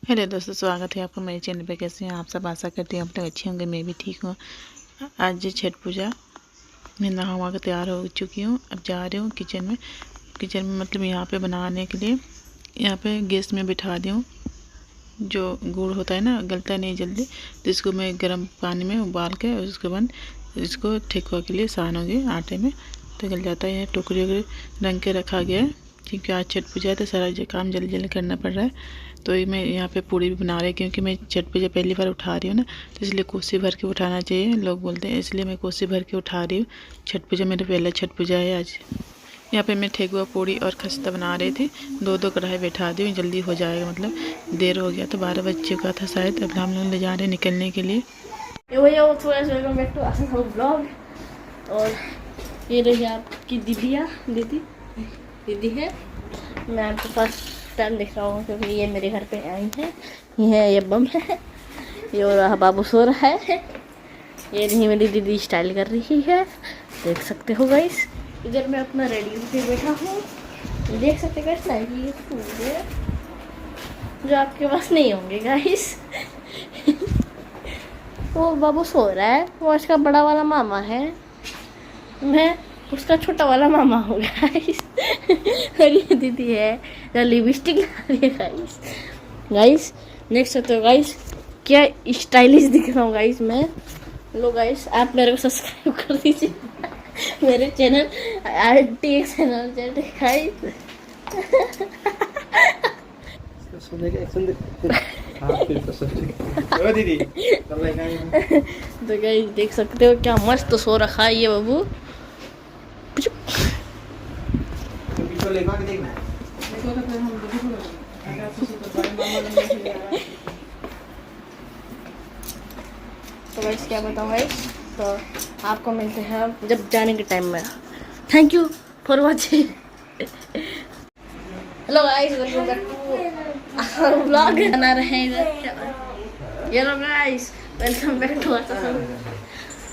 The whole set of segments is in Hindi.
हेलो दोस्तों, स्वागत है आपका मेरे चैनल पे। कैसे हैं आप सब? आशा करती हूँ आप लोग अच्छे होंगे, मैं भी ठीक हूँ। आज छठ पूजा मैं नहा वहा कर तैयार हो चुकी हूँ। अब जा रही हूँ किचन में। मतलब यहाँ पे बनाने के लिए यहाँ पे गैस में बिठा दी हूँ। जो गुड़ होता है ना, गलता नहीं जल्दी, तो इसको मैं गर्म पानी में उबाल के और उसके बाद इसको ठेकुआ के लिए सानूंगी आटे में, तो गल जाता है। टोकरी वगैरह रंग के रखा गया है क्योंकि आज छठ पूजा है तो सारा काम जल्दी जल्दी करना पड़ रहा है। तो ये मैं यहाँ पे पूड़ी भी बना रही हूँ क्योंकि मैं छठ पूजा पहली बार उठा रही हूँ ना, तो इसलिए कोसी भर के उठाना चाहिए, लोग बोलते हैं, इसलिए मैं कोसी भर के उठा रही हूँ। छठ पूजा मेरी पहला छठ पूजा है आज। यहाँ पे मैं ठेकुआ पूड़ी और खस्ता बना रही थी। दो कढ़ाई बैठा दी हूँ, जल्दी हो जाएगा। मतलब देर हो गया तो 12 बज चुका था शायद। अब हम लोग ले जा रहे हैं निकलने के लिए। वेलकम बैक टू आसन ब्लॉग। और ये रही आपकी दीदी है। मैं आपको फर्स्ट टाइम देख रहा हूँ क्योंकि ये मेरे घर पे आई है। ये बम है, ये और रहा बाबू सो रहा है। ये नहीं, मेरी दीदी स्टाइल कर रही है, देख सकते हो गाइस। इधर मैं अपना रेडी होकर बैठा हूँ, देख सकते गाइस। ये फूल है जो आपके पास नहीं होंगे गाइस। वो बाबू सो रहा है, वो इसका बड़ा वाला मामा है, मैं उसका छोटा वाला मामा हूँ गाइस। और ये दीदी है जो लिपस्टिक लगा रही है गाइस। देख सकते हो गाइस क्या स्टाइलिश दिख रहा हूँ गाइस मैं। लो गाइस, आप मेरे को सब्सक्राइब कर दीजिए मेरे चैनल RTX चैनल गाइस। तो गाइस देख सकते हो क्या मस्त सो रखा है ये बाबू। तो गाइस क्या बताऊँ गाइस, तो आपको मिलते हैं जब जाने के टाइम में। Thank you for watching. Hello guys, welcome back to vlog बना रहे हैं इधर। Hello guys, welcome back to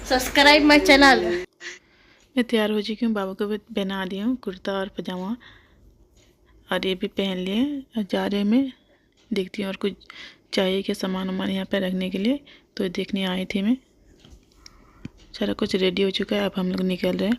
subscribe my channel. मैं तैयार हो चुकी हूँ, बाबू को भी पहना दी हूँ कुर्ता और पजामा, और ये भी पहन लिए। और जा रहे मैं देखती हूँ और कुछ चाहिए क्या सामान वामान यहाँ पे रखने के लिए, तो देखने आई थी मैं। सारा कुछ रेडी हो चुका है, अब हम लोग निकल रहे हैं।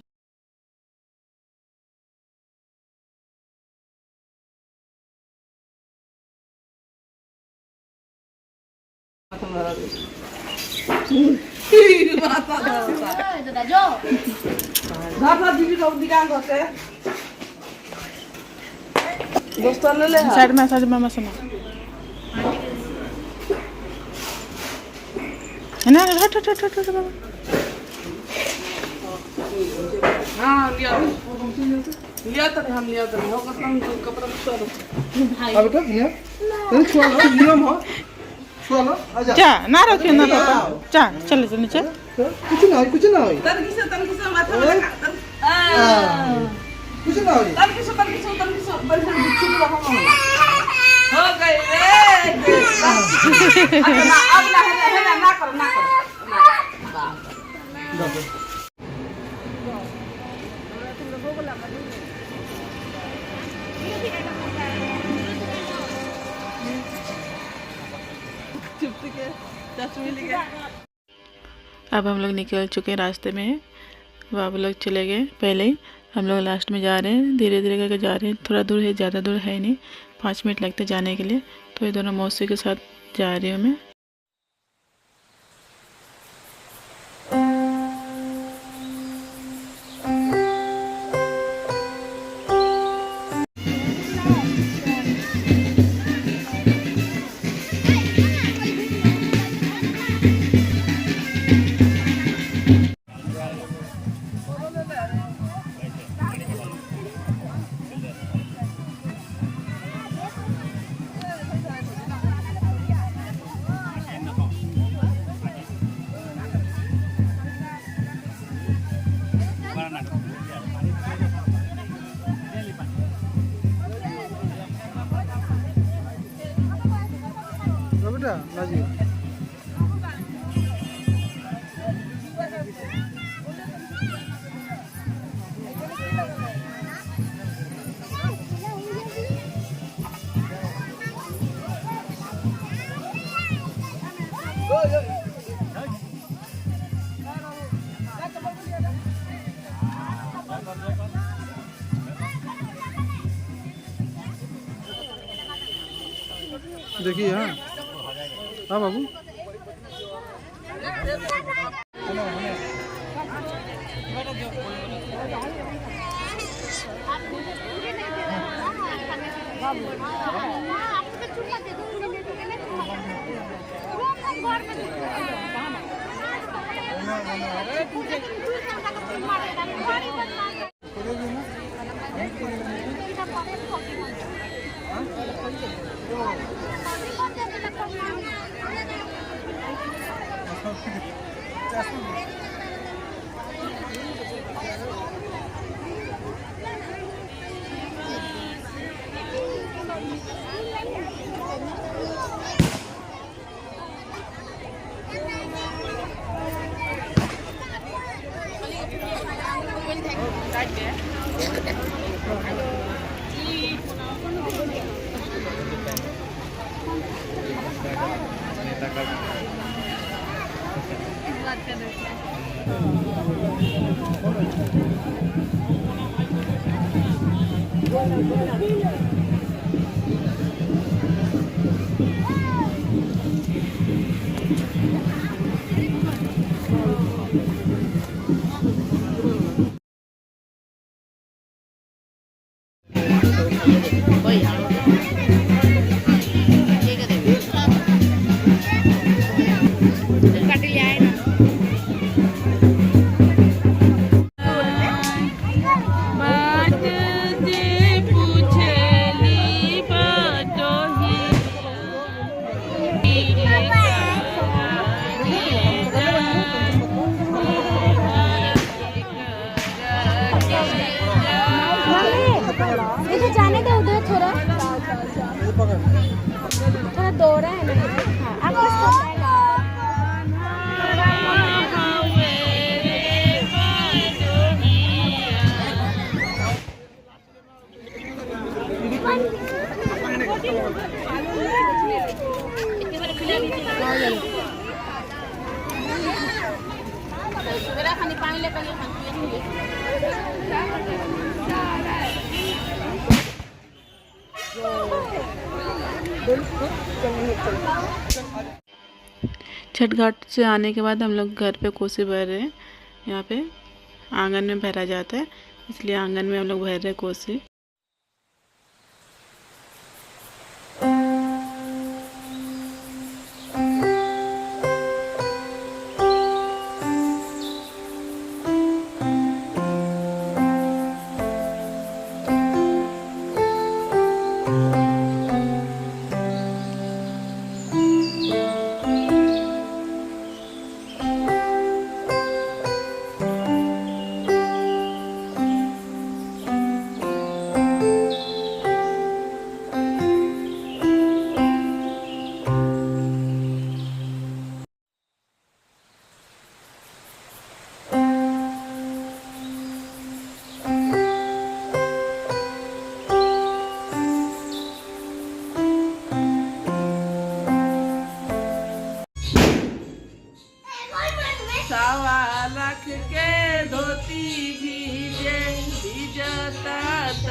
साइड में मत है ना। हट हट हट हट बाबा। हाँ लिया तो हम लिया तो हो कसम तो कपड़ा छुआ दो। अब तो लिया तेरे छुआ लो, नियम हो छुआ लो। आजा जा ना रखियो ना पापा, जा चले चल नीचे। कुछ ना हो तन किसे माथा में लगा कुछ ना हो तन किसे बल से बिच्छू को हो गए रे। अब ना करो अब हम लोग निकल चुके हैं, रास्ते में बाबू लोग चले गए पहले ही। हम लोग लास्ट में जा रहे हैं, धीरे धीरे करके जा रहे हैं। थोड़ा दूर है, ज़्यादा दूर है नहीं, 5 मिनट लगते जाने के लिए। तो ये दोनों मौसी के साथ जा रही हूँ मैं। बेटा लाजिए देखिए हाँ हाँ बाबू इधर जाने दो, उधर थोड़ा थोड़ा दौड़ा है ना। हाँ, अब उसको छठ घाट से आने के बाद हम लोग घर पे कोसी भर रहे हैं। यहाँ पे आंगन में भरा जाता है, इसलिए आंगन में हम लोग भर रहे हैं कोसी। रख के धोती भीजे, भिजता त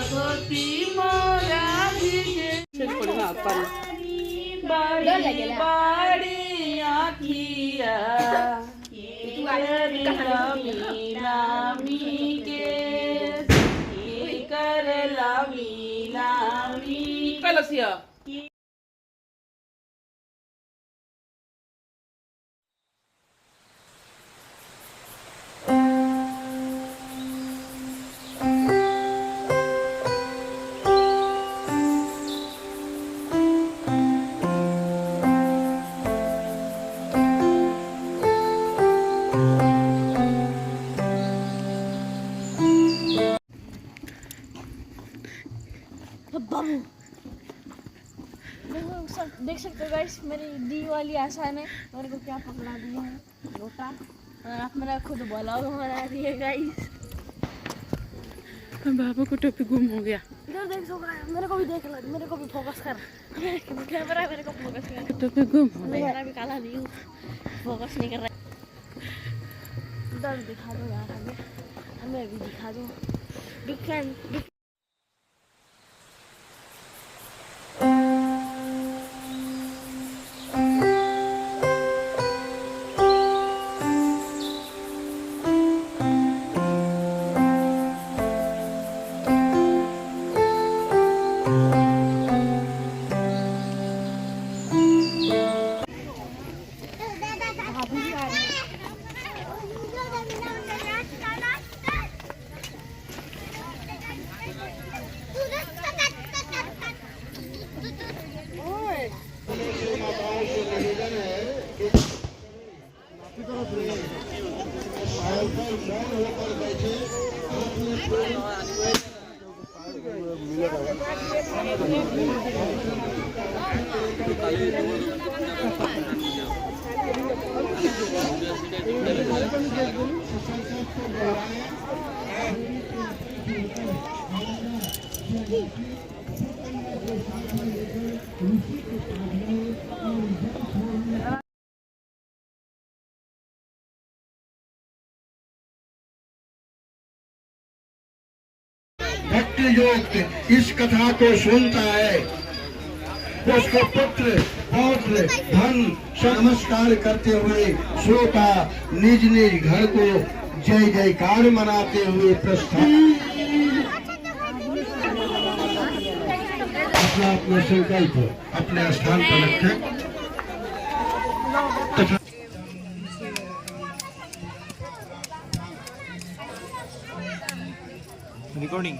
धोती मोरा भीजे। बड़ी बड़ी आँखिया लामी लामी के कर लामी लामी कलसिया। देख सकते हो गाइस, मेरी दी वाली आशा ने मेरे को क्या पकड़ा दिया है, लोटा। और आप मेरा खुद ब्लॉग बना दिए गाइस। बाबू को टोपी गुम हो गया। इधर देख सो रहा है, मेरे को भी देख लो, मेरे को भी फोकस कर। कैमरा है, मेरे को फोकस कर। तो क्या घूम मैं भी काला नहीं हूँ, फोकस नहीं कर रहा। इधर दिखा दो यार, हमें भी दिखा दो। भक्ति योग इस कथा को सुनता है, उसको पुत्र पौत्र धन नमस्कार करते हुए श्रोता निज निज घर को जय जयकार मनाते हुए प्रस्थान। अपना अपना संकल्प अपने स्थान पर रखें तथा रिकॉर्डिंग।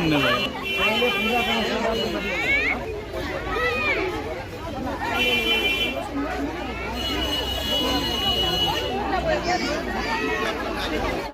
No.